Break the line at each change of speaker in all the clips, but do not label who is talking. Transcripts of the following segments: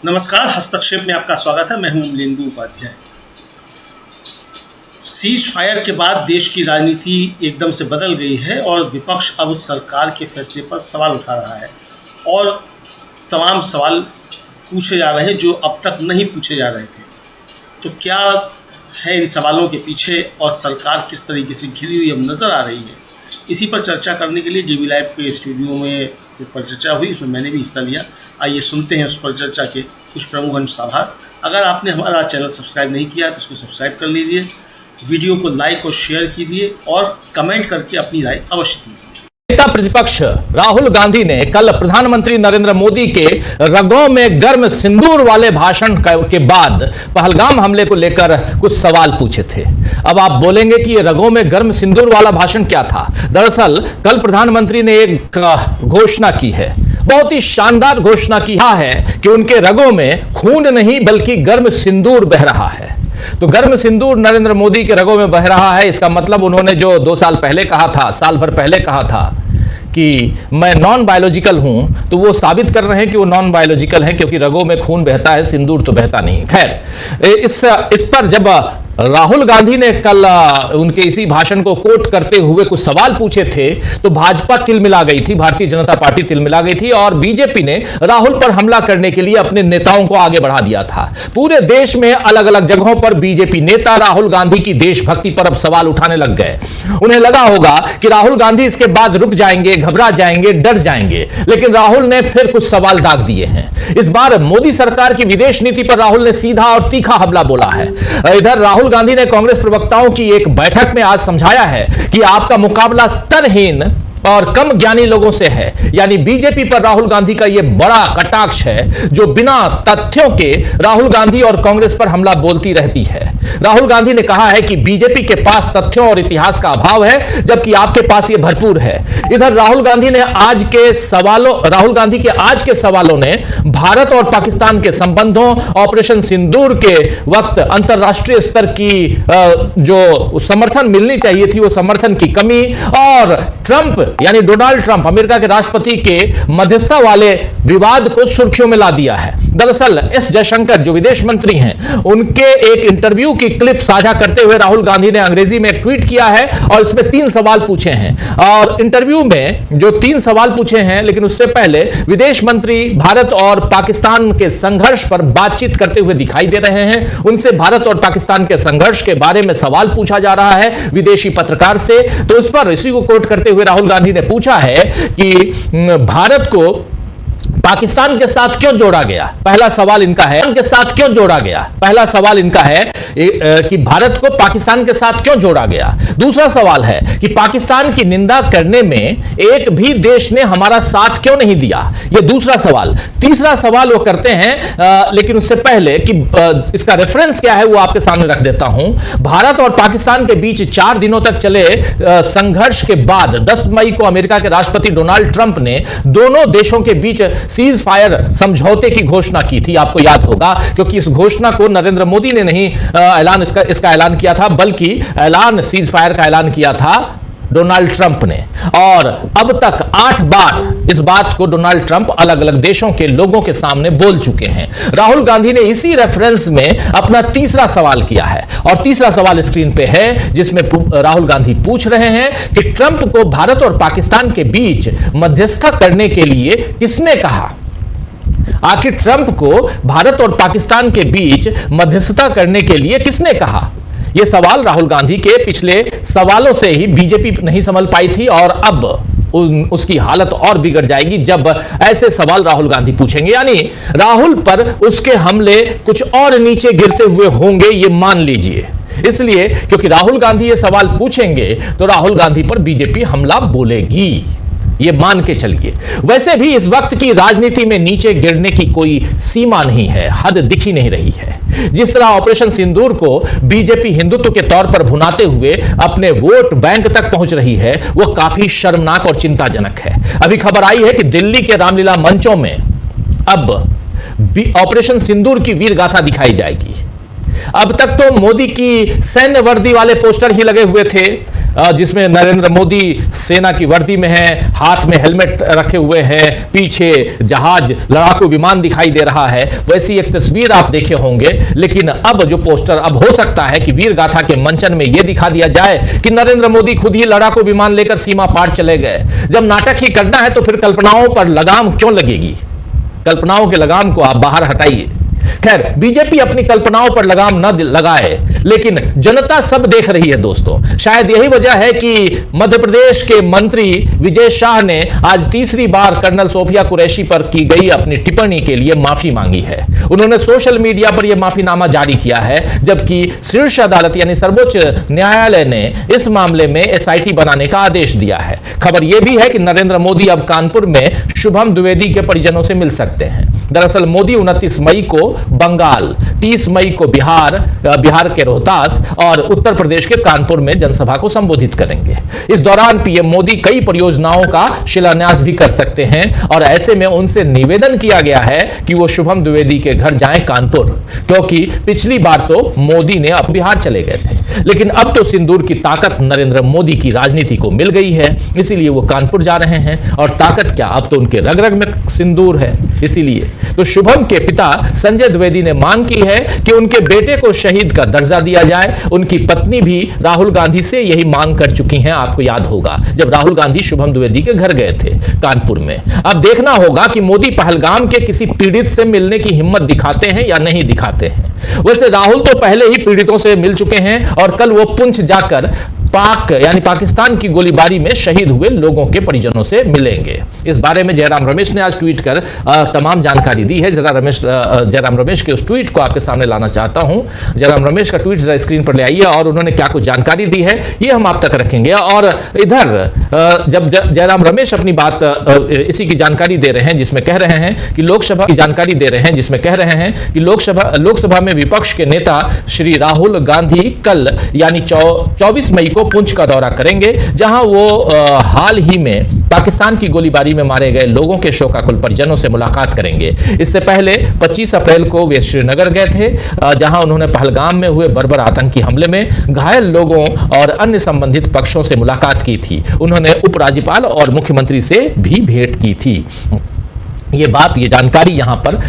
नमस्कार, हस्तक्षेप में आपका स्वागत है। मैं हूं अमलेंदु उपाध्याय। सीज फायर के बाद देश की राजनीति एकदम से बदल गई है और विपक्ष अब सरकार के फैसले पर सवाल उठा रहा है और तमाम सवाल पूछे जा रहे हैं जो अब तक नहीं पूछे जा रहे थे। तो क्या है इन सवालों के पीछे और सरकार किस तरीके से घिरी हुई अब नज़र आ रही है, इसी पर चर्चा करने के लिए जेबी लाइव के स्टूडियो में पर चर्चा हुई, उसमें मैंने भी हिस्सा लिया। आइए सुनते हैं उस पर चर्चा के कुछ प्रमुख अंश आभार। अगर आपने हमारा चैनल सब्सक्राइब नहीं किया तो इसको सब्सक्राइब कर लीजिए, वीडियो को लाइक और शेयर कीजिए और कमेंट करके अपनी राय अवश्य दीजिए।
नेता प्रतिपक्ष राहुल गांधी ने कल प्रधानमंत्री नरेंद्र मोदी के रगों में गर्म सिंदूर वाले भाषण के बाद पहलगाम हमले को लेकर कुछ सवाल पूछे थे। अब आप बोलेंगे कि ये रगों में गर्म सिंदूर वाला भाषण क्या था? दरअसल कल प्रधानमंत्री ने एक घोषणा की है, बहुत ही शानदार घोषणा की है कि उनके रगों में खून नहीं बल्कि गर्म सिंदूर बह रहा है। तो गर्म सिंदूर नरेंद्र मोदी के रगों में बह रहा है, इसका मतलब उन्होंने जो 2 साल पहले कहा था, साल भर पहले कहा था कि मैं नॉन बायोलॉजिकल हूं, तो वो साबित कर रहे हैं कि वो नॉन बायोलॉजिकल है, क्योंकि रगों में खून बहता है, सिंदूर तो बहता नहीं। खैर, इस पर जब राहुल गांधी ने कल उनके इसी भाषण को कोट करते हुए कुछ सवाल पूछे थे तो भाजपा तिलमिला गई थी, भारतीय जनता पार्टी तिलमिला गई थी और बीजेपी ने राहुल पर हमला करने के लिए अपने नेताओं को आगे बढ़ा दिया था। पूरे देश में अलग अलग जगहों पर बीजेपी नेता राहुल गांधी की देशभक्ति पर अब सवाल उठाने लग गए। उन्हें लगा होगा कि राहुल गांधी इसके बाद रुक जाएंगे, घबरा जाएंगे, डर जाएंगे, लेकिन राहुल ने फिर कुछ सवाल दाग दिए हैं। इस बार मोदी सरकार की विदेश नीति पर राहुल ने सीधा और तीखा हमला बोला है। इधर राहुल गांधी ने कांग्रेस प्रवक्ताओं की एक बैठक में आज समझाया है कि आपका मुकाबला स्तरहीन और कम ज्ञानी लोगों से है। यानी बीजेपी पर राहुल गांधी का यह बड़ा कटाक्ष है, जो बिना तथ्यों के राहुल गांधी और कांग्रेस पर हमला बोलती रहती है। राहुल गांधी ने कहा है कि बीजेपी के पास तथ्यों और इतिहास का अभाव है, जबकि आपके पास यह भरपूर है। इधर राहुल गांधी के आज के सवालों ने भारत और पाकिस्तान के संबंधों, ऑपरेशन सिंदूर के वक्त अंतरराष्ट्रीय स्तर की जो समर्थन मिलनी चाहिए थी, वो समर्थन की कमी और ट्रंप यानी डोनाल्ड ट्रंप, अमेरिका के राष्ट्रपति के मध्यस्थता वाले विवाद को सुर्खियों में ला दिया है। दरअसल एस जयशंकर जो विदेश मंत्री हैं, उनके एक इंटरव्यू की क्लिप साझा करते हुए राहुल गांधी ने अंग्रेजी में एक ट्वीट किया है और इसमें 3 सवाल पूछे हैं। और इंटरव्यू में जो 3 सवाल पूछे हैं, लेकिन उससे पहले विदेश मंत्री भारत और पाकिस्तान के संघर्ष पर बातचीत करते हुए दिखाई दे रहे हैं। उनसे भारत और पाकिस्तान के संघर्ष के बारे में सवाल पूछा जा रहा है विदेशी पत्रकार से। तो उस पर इसी को कोट करते हुए राहुल गांधी ने पूछा है कि भारत को पाकिस्तान के साथ क्यों जोड़ा गया। पहला सवाल इनका है के साथ क्यों जोड़ा गया। पहला सवाल इनका है कि भारत को पाकिस्तान के साथ क्यों जोड़ा गया। दूसरा सवाल है कि पाकिस्तान की निंदा करने में एक भी देश ने हमारा साथ क्यों नहीं दिया, यह दूसरा सवाल। तीसरा सवाल वो करते हैं, लेकिन उससे पहले कि इसका रेफरेंस क्या है वो आपके सामने रख देता हूं। भारत और पाकिस्तान के बीच 4 दिनों तक चले संघर्ष के बाद 10 मई को अमेरिका के राष्ट्रपति डोनाल्ड ट्रंप ने दोनों देशों के बीच सीज फायर समझौते की घोषणा की थी। आपको याद होगा, क्योंकि इस घोषणा को नरेंद्र मोदी ने नहीं इसका ऐलान किया था, बल्कि सीज फायर का ऐलान किया था डोनाल्ड ट्रंप ने। और अब तक 8 बार इस बात को डोनाल्ड ट्रंप अलग अलग देशों के लोगों के सामने बोल चुके हैं। राहुल गांधी ने इसी रेफरेंस में अपना तीसरा सवाल किया है और तीसरा सवाल स्क्रीन पे है, जिसमें राहुल गांधी पूछ रहे हैं कि ट्रंप को भारत और पाकिस्तान के बीच मध्यस्थता करने के लिए किसने कहा। आखिर ट्रंप को भारत और पाकिस्तान के बीच मध्यस्थता करने के लिए किसने कहा। यह सवाल राहुल गांधी के पिछले सवालों से ही बीजेपी नहीं संभल पाई थी और अब उसकी हालत और बिगड़ जाएगी जब ऐसे सवाल राहुल गांधी पूछेंगे। यानी राहुल पर उसके हमले कुछ और नीचे गिरते हुए होंगे, ये मान लीजिए। इसलिए क्योंकि राहुल गांधी ये सवाल पूछेंगे तो राहुल गांधी पर बीजेपी हमला बोलेगी, ये मान के चलिए। वैसे भी इस वक्त की राजनीति में नीचे गिरने की कोई सीमा नहीं है, हद दिख ही नहीं रही है। जिस तरह ऑपरेशन सिंदूर को बीजेपी हिंदुत्व के तौर पर भुनाते हुए अपने वोट बैंक तक पहुंच रही है, वो काफी शर्मनाक और चिंताजनक है। अभी खबर आई है कि दिल्ली के रामलीला मंचों में अब ऑपरेशन सिंदूर की वीर गाथा दिखाई जाएगी। अब तक तो मोदी की सैन्य वर्दी वाले पोस्टर ही लगे हुए थे, जिसमें नरेंद्र मोदी सेना की वर्दी में है, हाथ में हेलमेट रखे हुए हैं, पीछे जहाज लड़ाकू विमान दिखाई दे रहा है, वैसी एक तस्वीर आप देखे होंगे। लेकिन अब जो पोस्टर, अब हो सकता है कि वीर गाथा के मंचन में यह दिखा दिया जाए कि नरेंद्र मोदी खुद ही लड़ाकू विमान लेकर सीमा पार चले गए। जब नाटक ही करना है तो फिर कल्पनाओं पर लगाम क्यों लगेगी? कल्पनाओं के लगाम को आप बाहर हटाइए। खैर, बीजेपी अपनी कल्पनाओं पर लगाम न लगाए, लेकिन जनता सब देख रही है दोस्तों। शायद यही वजह है कि मध्य प्रदेश के मंत्री विजय शाह ने आज तीसरी बार कर्नल सोफिया कुरैशी पर की गई अपनी टिप्पणी के लिए माफी मांगी है। उन्होंने सोशल मीडिया पर यह माफीनामा जारी किया है, जबकि शीर्ष अदालत यानी सर्वोच्च न्यायालय ने इस मामले में एसआईटी बनाने का आदेश दिया है। खबर यह भी है कि नरेंद्र मोदी अब कानपुर में शुभम द्विवेदी के परिजनों से मिल सकते हैं। दरअसल मोदी 29 मई को बंगाल, 30 मई को बिहार के रोहतास और उत्तर प्रदेश के कानपुर में जनसभा को संबोधित करेंगे। इस दौरान पीएम मोदी कई परियोजनाओं का शिलान्यास भी कर सकते हैं और ऐसे में उनसे निवेदन किया गया है कि वो शुभम द्विवेदी के घर जाएं कानपुर, क्योंकि पिछली बार तो मोदी ने अब बिहार चले गए थे। लेकिन अब तो सिंदूर की ताकत नरेंद्र मोदी की राजनीति को मिल गई है, इसीलिए वो कानपुर जा रहे हैं। और ताकत क्या, अब तो उनके रग रग में सिंदूर है। इसीलिए तो शुभम के पिता संजय द्विवेदी ने मांग की है कि उनके बेटे को शहीद का दर्जा दिया जाए। उनकी पत्नी भी राहुल गांधी से यही मांग कर चुकी हैं। आपको याद होगा जब राहुल गांधी शुभम द्विवेदी के घर गए थे कानपुर में। अब देखना होगा कि मोदी पहलगाम के किसी पीड़ित से मिलने की हिम्मत दिखाते हैं या नहीं दिखाते हैं। वैसे राहुल तो पहले ही पीड़ितों से मिल चुके हैं और कल वो पुंछ जाकर पाकिस्तान की गोलीबारी में शहीद हुए लोगों के परिजनों से मिलेंगे। इस बारे में जयराम रमेश ने आज ट्वीट कर तमाम जानकारी दी है। जयराम रमेश के उस ट्वीट को आपके सामने लाना चाहता हूं। जयराम रमेश का ट्वीट जरा स्क्रीन पर ले आइए और उन्होंने क्या कुछ जानकारी दी है ये हम आप तक रखेंगे। और इधर जब जयराम रमेश अपनी बात इसी की जानकारी दे रहे हैं जिसमें कह रहे हैं कि लोकसभा की जानकारी दे रहे हैं जिसमें कह रहे हैं कि लोकसभा में विपक्ष के नेता श्री राहुल गांधी कल यानी 24 मई को पुंछ का दौरा करेंगे, जहां वो हाल ही में पाकिस्तान की गोलीबारी में मारे गए लोगों के शोकाकुल परिजनों से मुलाकात करेंगे। इससे पहले 25 अप्रैल को वे श्रीनगर गए थे, जहां उन्होंने पहलगाम में हुए बर्बर आतंकी हमले में घायल लोगों और अन्य संबंधित पक्षों से मुलाकात की थी। उन्होंने उपराज्यपाल और मुख्यमंत्री से भी भेंट की थी। ये जानकारी यहां पर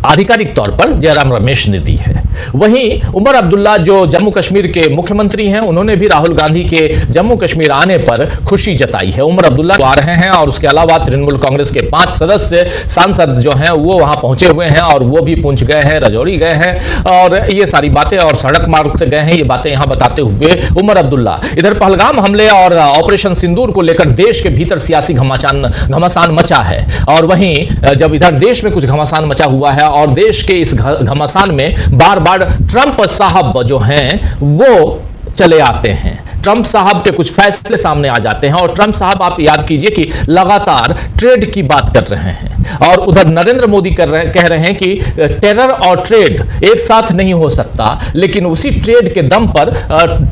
आधिकारिक तौर पर जयराम रमेश ने दी है। वहीं उमर अब्दुल्ला जो जम्मू कश्मीर के मुख्यमंत्री हैं, उन्होंने भी राहुल गांधी के जम्मू कश्मीर आने पर खुशी जताई है। उमर अब्दुल्ला आ रहे हैं और उसके अलावा तृणमूल कांग्रेस के 5 सदस्य सांसद जो हैं वो वहां पहुंचे हुए हैं और वो भी पुंछ गए हैं, रजौरी गए हैं और ये सारी बातें और सड़क मार्ग से गए हैं, ये बातें यहां बताते हुए उमर अब्दुल्ला। इधर पहलगाम हमले और ऑपरेशन सिंदूर को लेकर देश के भीतर सियासी घमासान मचा है और वहीं जब इधर देश में कुछ घमासान मचा हुआ है और देश के इस घमासान में बार बार ट्रंप साहब जो हैं वो चले आते हैं। ट्रंप साहब के कुछ फैसले सामने आ जाते हैं और ट्रंप साहब आप याद कीजिए कि लगातार ट्रेड की बात कर रहे हैं और उधर नरेंद्र मोदी कह रहे हैं कि टेरर और ट्रेड एक साथ नहीं हो सकता, लेकिन उसी ट्रेड के दम पर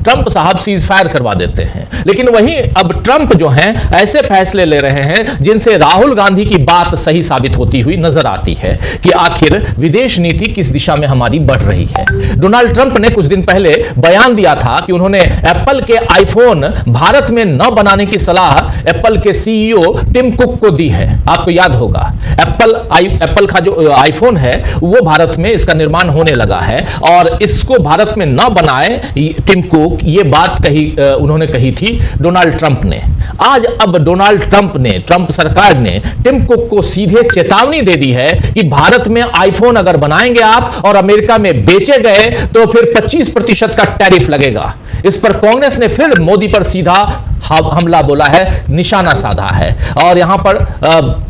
ट्रंप साहब सीज फायर करवा देते हैं। लेकिन वहीं अब ट्रंप जो हैं ऐसे फैसले ले रहे हैं जिनसे राहुल गांधी की बात सही साबित होती हुई नजर आती है कि आखिर विदेश नीति किस दिशा में हमारी बढ़ रही है। डोनाल्ड ट्रंप ने कुछ दिन पहले बयान दिया था कि उन्होंने एप्पल के आईफोन भारत में न बनाने की सलाह एप्पल के सीईओ टिम कुक को दी है। आपको याद होगा एप्पल का जो आईफोन है वो भारत में इसका निर्माण होने लगा है और इसको भारत में न बनाए टिम कुक, ये बात उन्होंने कही थी डोनाल्ड ट्रंप ने। आज अब डोनाल्ड ट्रंप सरकार ने टिम कुक को सीधे चेतावनी दे दी है कि भारत में आईफोन अगर बनाएंगे आप और अमेरिका में बेचे गए तो फिर 25% का टैरिफ लगेगा। इस पर कांग्रेस ने फिर मोदी पर सीधा हमला बोला है, निशाना साधा है। और यहां पर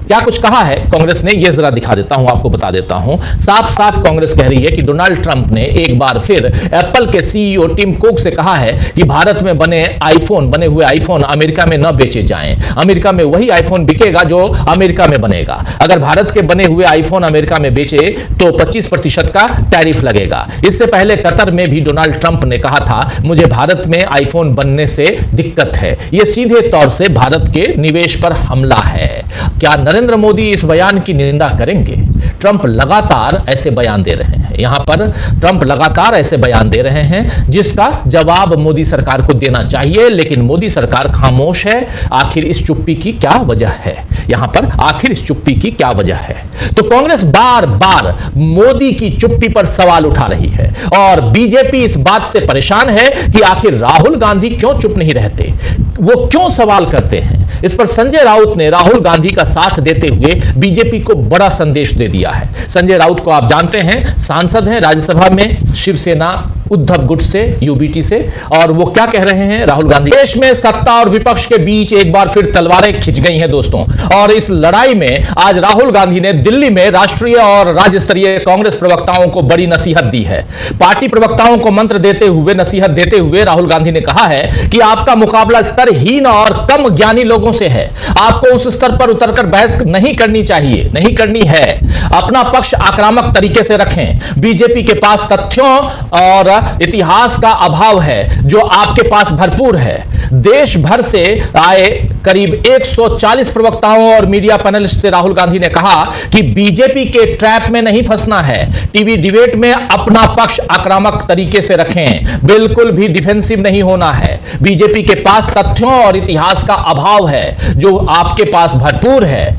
क्या कुछ कहा है कांग्रेस ने, यह जरा दिखा देता हूं, आपको बता देता हूं। साफ साफ कांग्रेस कह रही है कि डोनाल्ड ट्रंप ने एक बार फिर एप्पल के सीईओ टिम कुक से कहा है कि भारत में बने हुए आईफोन अमेरिका में न बेचे जाएं। अमेरिका में वही आईफोन बिकेगा जो अमेरिका में बनेगा। अगर भारत के बने हुए आईफोन अमेरिका में बेचे तो 25% का टैरिफ लगेगा। इससे पहले कतर में भी डोनाल्ड ट्रंप ने कहा था, मुझे भारत में आईफोन बनने से दिक्कत है। यह सीधे तौर से भारत के निवेश पर हमला है। क्या नरेंद्र मोदी इस बयान की निंदा करेंगे? ट्रंप लगातार ऐसे बयान दे रहे हैं। है। यहां पर ट्रंप लगातार ऐसे बयान दे रहे हैं जिसका जवाब मोदी सरकार को देना चाहिए, लेकिन मोदी सरकार खामोश है। आखिर इस चुप्पी की क्या वजह है? यहां पर आखिर इस चुप्पी की क्या वजह है? तो कांग्रेस बार बार मोदी की चुप्पी पर सवाल उठा रही है और बीजेपी इस बात से परेशान है कि आखिर राहुल गांधी क्यों चुप नहीं रहते, वो क्यों सवाल करते हैं। इस पर संजय राउत ने राहुल गांधी का साथ देते हुए बीजेपी को बड़ा संदेश दे दिया है। संजय राउत को आप जानते हैं, सांसद हैं राज्यसभा में शिवसेना उद्धव गुट से, यूबीटी से, और वो क्या कह रहे हैं राहुल गांधी। देश में सत्ता और विपक्ष के बीच एक बार फिर तलवारें खिंच गई हैं दोस्तों, और इस लड़ाई में आज राहुल गांधी ने दिल्ली में राष्ट्रीय और राज्य स्तरीय कांग्रेस प्रवक्ताओं को बड़ी नसीहत दी है। पार्टी प्रवक्ताओं को मंत्र देते हुए, नसीहत देते हुए राहुल गांधी ने कहा है कि आपका मुकाबला स्तरहीन और कम ज्ञानी लोगों से है। आपको उस स्तर पर उतरकर बहस नहीं करनी चाहिए, नहीं करनी है। अपना पक्ष आक्रामक तरीके से रखें। बीजेपी के पास तथ्यों और इतिहास का अभाव है जो आपके पास भरपूर है। देश भर से आए करीब 140 प्रवक्ताओं और मीडिया पैनलिस्ट से राहुल गांधी ने कहा कि बीजेपी के ट्रैप में नहीं फंसना है। टीवी डिबेट में अपना पक्ष आक्रामक तरीके से रखें, बिल्कुल भी डिफेंसिव नहीं होना है। बीजेपी के पास तथ्यों और इतिहास का अभाव है जो आपके पास भरपूर है,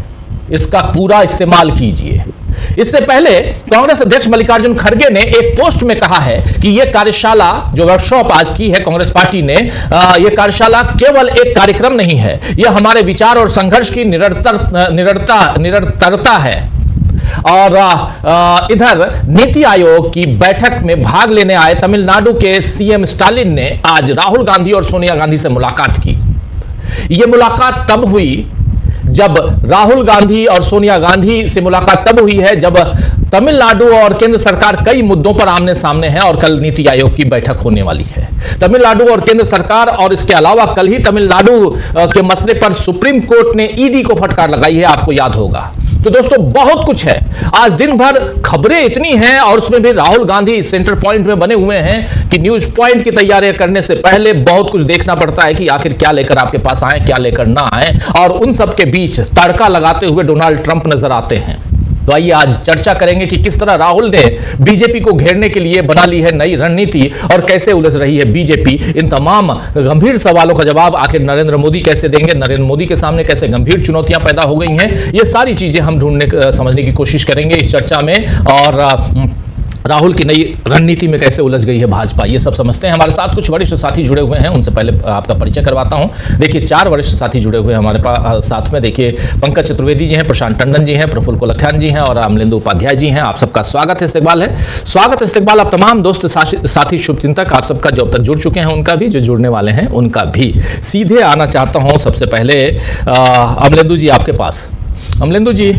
इसका पूरा इस्तेमाल कीजिए। इससे पहले कांग्रेस अध्यक्ष मल्लिकार्जुन खड़गे ने एक पोस्ट में कहा है कि यह कार्यशाला जो वर्कशॉप आज की है कांग्रेस पार्टी ने, यह कार्यशाला केवल एक कार्यक्रम नहीं है, यह हमारे विचार और संघर्ष की निरंतरता है। और इधर नीति आयोग की बैठक में भाग लेने आए तमिलनाडु के सीएम स्टालिन ने आज राहुल गांधी और सोनिया गांधी से मुलाकात की। यह मुलाकात तब हुई जब राहुल गांधी और सोनिया गांधी से मुलाकात तब हुई है जब तमिलनाडु और केंद्र सरकार कई मुद्दों पर आमने सामने है और कल नीति आयोग की बैठक होने वाली है। तमिलनाडु और केंद्र सरकार, और इसके अलावा कल ही तमिलनाडु के मसले पर सुप्रीम कोर्ट ने ईडी को फटकार लगाई है, आपको याद होगा। तो दोस्तों बहुत कुछ है, आज दिन भर खबरें इतनी हैं और उसमें भी राहुल गांधी सेंटर पॉइंट में बने हुए हैं कि न्यूज पॉइंट की तैयारियां करने से पहले बहुत कुछ देखना पड़ता है कि आखिर क्या लेकर आपके पास आए, क्या लेकर ना आए, और उन सब के बीच तड़का लगाते हुए डोनाल्ड ट्रंप नजर आते हैं। तो आइए आज चर्चा करेंगे कि किस तरह राहुल ने बीजेपी को घेरने के लिए बना ली है नई रणनीति और कैसे उलझ रही है बीजेपी। इन तमाम गंभीर सवालों का जवाब आखिर नरेंद्र मोदी कैसे देंगे, नरेंद्र मोदी के सामने कैसे गंभीर चुनौतियां पैदा हो गई हैं, ये सारी चीजें हम ढूंढने समझने की कोशिश करेंगे इस चर्चा में। और राहुल की नई रणनीति में कैसे उलझ गई है भाजपा, ये सब समझते हैं। हमारे साथ कुछ वरिष्ठ साथी जुड़े हुए हैं, उनसे पहले आपका परिचय करवाता हूं। देखिए 4 वरिष्ठ साथी जुड़े हुए हैं हमारे पास साथ में। देखिए पंकज चतुर्वेदी जी हैं, प्रशांत टंडन जी हैं, प्रफुल्ल कोलख्यान जी हैं और अमलेंदु उपाध्याय जी हैं। आप सबका स्वागत है, इस्तकबाल है। स्वागत इस्तकबाल आप तमाम दोस्त साथी शुभचिंतक आप सबका जो अब तक जुड़ चुके हैं उनका भी, जो जुड़ने वाले हैं उनका भी। सीधे आना चाहता हूँ सबसे पहले अमलेंदु जी आपके पास। अमलेंदु जी,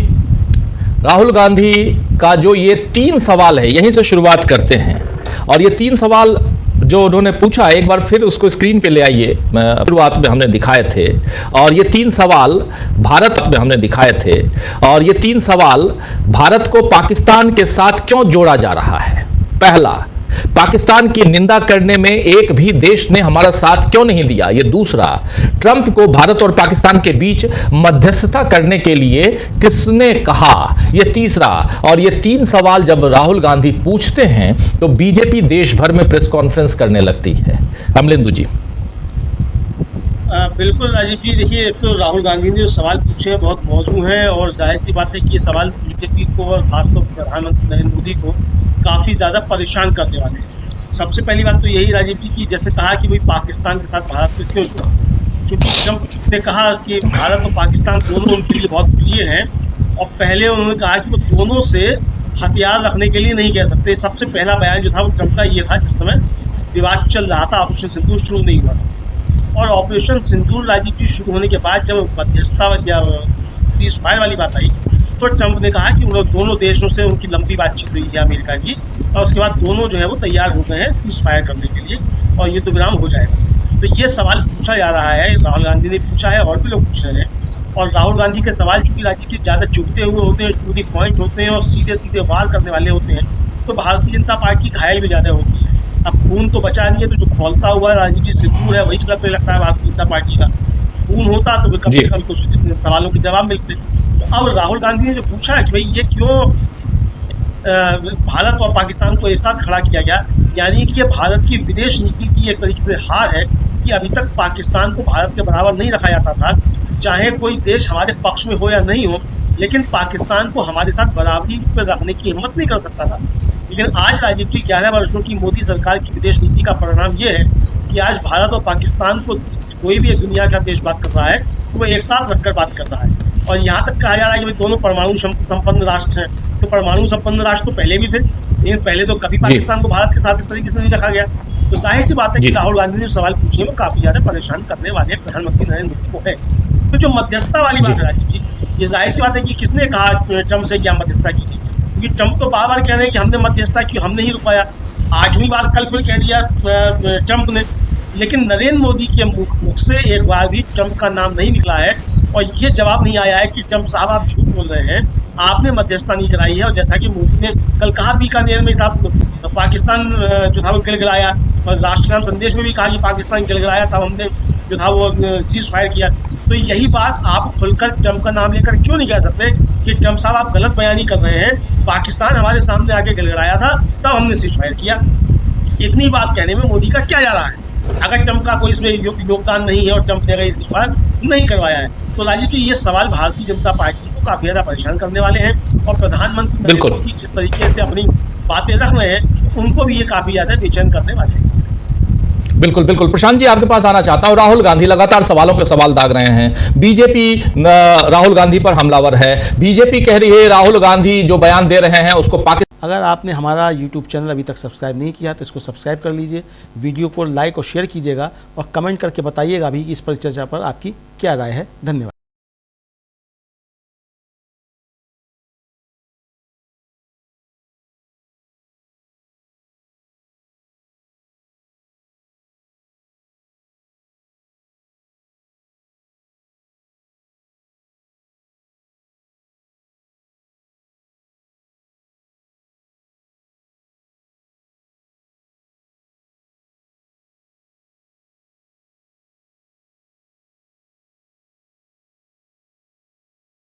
राहुल गांधी का जो ये 3 सवाल है, यहीं से शुरुआत करते हैं। और ये 3 सवाल जो उन्होंने पूछा, एक बार फिर उसको स्क्रीन पे ले आइए। शुरुआत में हमने दिखाए थे, और ये 3 सवाल भारत में हमने दिखाए थे, और ये 3 सवाल भारत को पाकिस्तान के साथ क्यों जोड़ा जा रहा है। पहला, पाकिस्तान की निंदा करने में एक भी देश ने हमारा साथ क्यों नहीं दिया। ये दूसरा, ट्रंप को भारत और पाकिस्तान के बीच मध्यस्थता करने के लिए किसने कहा। ये तीसरा। और ये 3 सवाल जब राहुल गांधी पूछते हैं तो बीजेपी देश भर में प्रेस कॉन्फ्रेंस करने लगती है। अमलेंदु जी।
बिल्कुल राजीव जी, देखिए तो राहुल गांधी ने जो सवाल पूछे हैं बहुत मौजू हैं, और जाहिर सी बात है कि ये सवाल बीजेपी को और खासतौर पर प्रधानमंत्री नरेंद्र मोदी को काफ़ी ज़्यादा परेशान करने वाले हैं। सबसे पहली बात तो यही राजीव जी की जैसे कहा कि भाई पाकिस्तान के साथ भारत को क्यों जुड़ा, चूँकि ट्रंप ने कहा कि भारत और पाकिस्तान दोनों उनके लिए बहुत प्रिय हैं, और पहले उन्होंने कहा कि वो दोनों से हथियार रखने के लिए नहीं कह सकते। सबसे पहला बयान जो था वो ट्रंप का ये था जिस समय विवाद चल रहा था, ऑपरेशन सिंदूर शुरू नहीं हुआ था। और ऑपरेशन सिंदूर राजीव जी शुरू होने के बाद जब मध्यस्थता या सीज फायर वाली बात आई तो ट्रंप ने कहा कि उन दोनों देशों से उनकी लंबी बातचीत हुई है अमेरिका की, और उसके बाद दोनों जो है वो तैयार हो गए हैं सीज फायर करने के लिए और युद्ध विराम हो जाएगा। तो ये सवाल पूछा जा रहा है, राहुल गांधी ने पूछा है और भी लोग पूछ रहे हैं। और राहुल गांधी के सवाल चूँकि राजीव जी ज़्यादा चुभते हुए होते हैं, टू द पॉइंट होते हैं और सीधे सीधे वार करने वाले होते हैं, तो भारतीय जनता पार्टी घायल भी ज़्यादा होती है। अब खून तो बचा नहीं है, तो जो खोलता हुआ राजीव जी सिंदूर है वही चला पे लगता है भारतीय जनता पार्टी का। खून होता तो कम से कम कुछ सवालों के जवाब मिलते। तो अब राहुल गांधी ने जो पूछा है कि भाई ये क्यों भारत और पाकिस्तान को एक साथ खड़ा किया गया, यानी कि ये भारत की विदेश नीति की एक तरीके से हार है कि अभी तक पाकिस्तान को भारत के बराबर नहीं रखा जाता था। चाहे कोई देश हमारे पक्ष में हो या नहीं हो, लेकिन पाकिस्तान को हमारे साथ बराबरी पर रखने की हिम्मत नहीं कर सकता था। लेकिन आज राजीव जी 11 वर्षों की मोदी सरकार की विदेश नीति का परिणाम ये है कि आज भारत और पाकिस्तान को कोई भी दुनिया का देश बात कर रहा है तो वो एक साथ रखकर बात कर रहा है। और यहाँ तक कहा जा रहा है कि दोनों परमाणु संपन्न राष्ट्र हैं, तो परमाणु संपन्न राष्ट्र तो पहले भी थे, लेकिन पहले तो कभी पाकिस्तान को भारत के साथ इस तरीके से नहीं रखा गया। तो जाहिर सी बात है कि राहुल गांधी ने सवाल पूछे वो काफ़ी ज़्यादा परेशान करने वाले प्रधानमंत्री नरेंद्र मोदी को है। तो जो मध्यस्थता वाली बात है राजीव जी, ये जाहिर सी बात है कि किसने कहा ट्रम्प से क्या मध्यस्थता की थी, क्योंकि ट्रम्प तो बार बार कह रहे हैं कि हमने मध्यस्थता की, हमने ही रुकवाया। 8वीं बार कल फिर कह दिया ट्रम्प ने, लेकिन नरेंद्र मोदी के मुख से एक बार भी ट्रम्प का नाम नहीं निकला है और ये जवाब नहीं आया है कि ट्रम्प साहब आप झूठ बोल रहे हैं, आपने मध्यस्थता नहीं कराई है। और जैसा कि मोदी ने कल कहा बीकानेर में साहब पाकिस्तान जो था वो गिड़गिड़ाया, और राष्ट्रगान संदेश में भी कहा कि पाकिस्तान गिड़गिड़ाया, तब हमने जो था वो सीज फायर किया। तो यही बात आप खुलकर ट्रम्प का नाम लेकर क्यों नहीं कह सकते कि ट्रम्प साहब आप गलत बयानी कर रहे हैं, पाकिस्तान हमारे सामने आके गिड़गिड़ाया था तब हमने सीज फायर किया। इतनी बात कहने में मोदी का क्या जा रहा है, अगर ट्रम्प का कोई इसमें योगदान नहीं है और ट्रम्प ने अगर इस बार नहीं करवाया है। तो राजीव जी ये सवाल भारतीय जनता पार्टी को काफ़ी ज़्यादा परेशान करने वाले हैं, और प्रधानमंत्री नरेंद्र मोदी जिस तरीके से अपनी बातें रख रहे हैं उनको भी ये काफ़ी ज़्यादा बेचैन करने वाले हैं।
बिल्कुल बिल्कुल। प्रशांत जी आपके पास आना चाहता हूं। राहुल गांधी लगातार सवालों पे सवाल दाग रहे हैं, बीजेपी राहुल गांधी पर हमलावर है, बीजेपी कह रही है राहुल गांधी जो बयान दे रहे हैं उसको पाकिस्तान।
अगर आपने हमारा YouTube चैनल अभी तक सब्सक्राइब नहीं किया तो इसको सब्सक्राइब कर लीजिए, वीडियो को लाइक और शेयर कीजिएगा और कमेंट करके बताइएगा भी कि इस परिचर्चा पर आपकी क्या राय है। धन्यवाद।